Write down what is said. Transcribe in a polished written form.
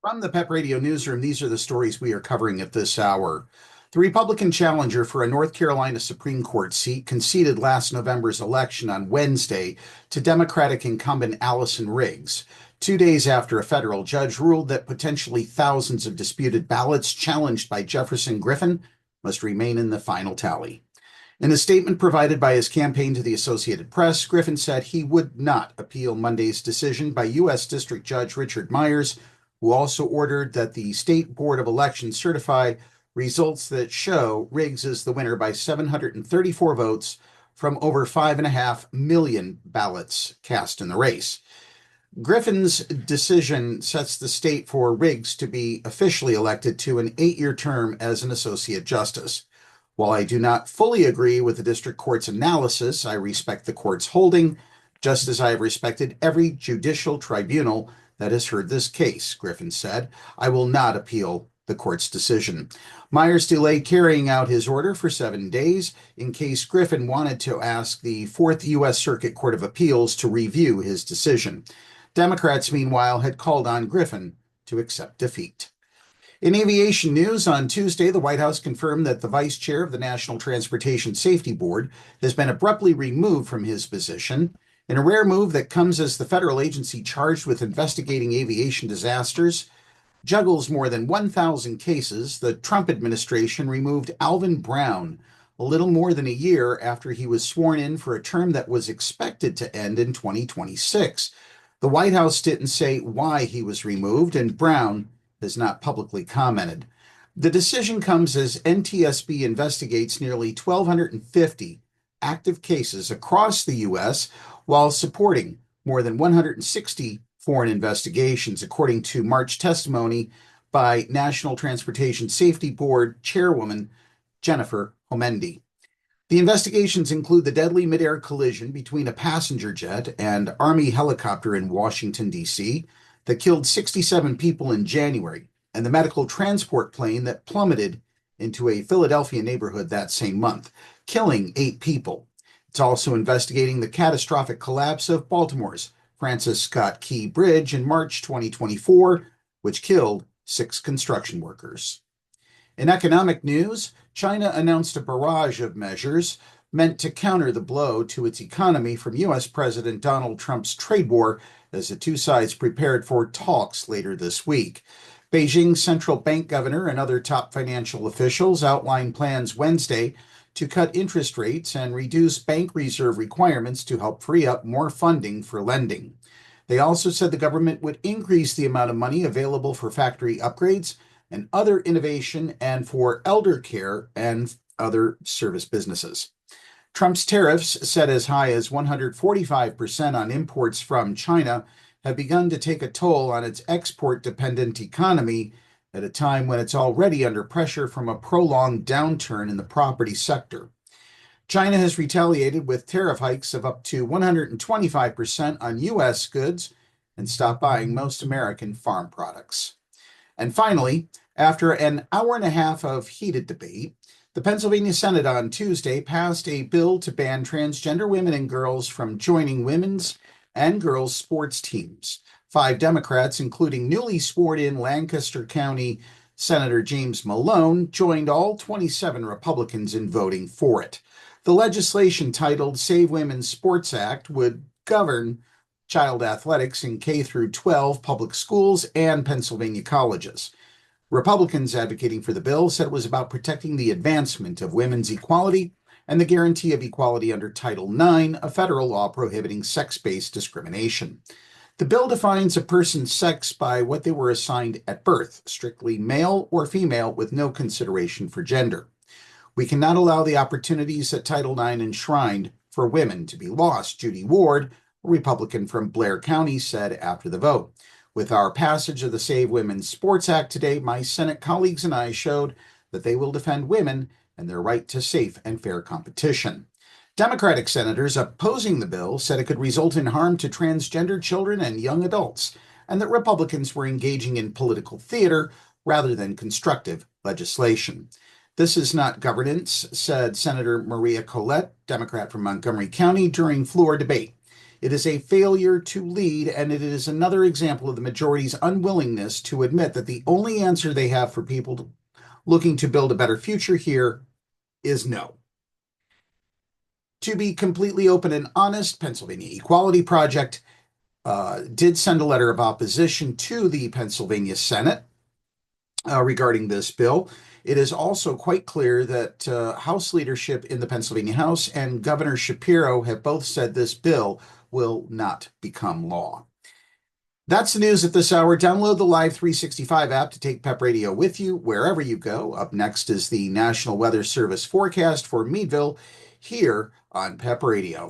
From the PEP Radio Newsroom, these are the stories we are covering at this hour. The Republican challenger for a North Carolina Supreme Court seat conceded last November's election on Wednesday to Democratic incumbent Allison Riggs, 2 days after a federal judge ruled that potentially thousands of disputed ballots challenged by Jefferson Griffin must remain in the final tally. In a statement provided by his campaign to the Associated Press, Griffin said he would not appeal Monday's decision by U.S. District Judge Richard Myers, who also ordered that the State Board of Elections certify results that show Riggs is the winner by 734 votes from over 5.5 million ballots cast in the race. Griffin's decision sets the state for Riggs to be officially elected to an 8-year term as an Associate Justice. While I do not fully agree with the district court's analysis, I respect the court's holding, just as I have respected every judicial tribunal that has heard this case, Griffin said. I will not appeal the court's decision. Myers delayed carrying out his order for 7 days in case Griffin wanted to ask the Fourth U.S. Circuit Court of Appeals to review his decision. Democrats, meanwhile, had called on Griffin to accept defeat. In aviation news, on Tuesday, the White House confirmed that the vice chair of the National Transportation Safety Board has been abruptly removed from his position. In a rare move that comes as the federal agency charged with investigating aviation disasters juggles more than 1,000 cases, the Trump administration removed Alvin Brown a little more than a year after he was sworn in for a term that was expected to end in 2026. The White House didn't say why he was removed, and Brown has not publicly commented. The decision comes as NTSB investigates nearly 1,250 active cases across the U.S., while supporting more than 160 foreign investigations, according to March testimony by National Transportation Safety Board Chairwoman Jennifer Homendy. The investigations include the deadly midair collision between a passenger jet and Army helicopter in Washington, D.C., that killed 67 people in January, and the medical transport plane that plummeted into a Philadelphia neighborhood that same month, killing 8 people. It's also investigating the catastrophic collapse of Baltimore's Francis Scott Key Bridge in March 2024, which killed 6 construction workers. In economic news, China announced a barrage of measures meant to counter the blow to its economy from U.S. President Donald Trump's trade war as the two sides prepared for talks later this week. Beijing's central bank governor and other top financial officials outlined plans Wednesday to cut interest rates and reduce bank reserve requirements to help free up more funding for lending. They also said the government would increase the amount of money available for factory upgrades and other innovation and for elder care and other service businesses. Trump's tariffs, set as high as 145% on imports from China, have begun to take a toll on its export-dependent economy at a time when it's already under pressure from a prolonged downturn in the property sector. China has retaliated with tariff hikes of up to 125% on U.S. goods and stopped buying most American farm products. And finally, after an hour and a half of heated debate, the Pennsylvania Senate on Tuesday passed a bill to ban transgender women and girls from joining women's and girls' sports teams. 5 Democrats, including newly sworn-in Lancaster County Senator James Malone, joined all 27 Republicans in voting for it. The legislation, titled Save Women's Sports Act, would govern child athletics in K-12 public schools and Pennsylvania colleges. Republicans advocating for the bill said it was about protecting the advancement of women's equality and the guarantee of equality under Title IX, a federal law prohibiting sex-based discrimination. The bill defines a person's sex by what they were assigned at birth, strictly male or female with no consideration for gender. We cannot allow the opportunities that Title IX enshrined for women to be lost, Judy Ward, a Republican from Blair County, said after the vote. With our passage of the Save Women's Sports Act today, my Senate colleagues and I showed that they will defend women and their right to safe and fair competition. Democratic senators opposing the bill said it could result in harm to transgender children and young adults, and that Republicans were engaging in political theater rather than constructive legislation. This is not governance, said Senator Maria Collette, Democrat from Montgomery County, during floor debate. It is a failure to lead, and it is another example of the majority's unwillingness to admit that the only answer they have for people looking to build a better future here is no. To be completely open and honest, Pennsylvania Equality Project did send a letter of opposition to the Pennsylvania Senate regarding this bill. It is also quite clear that House leadership in the Pennsylvania House and Governor Shapiro have both said this bill will not become law. That's the news at this hour. Download the Live 365 app to take PEP Radio with you wherever you go. Up next is the National Weather Service forecast for Meadville here on PEP Radio.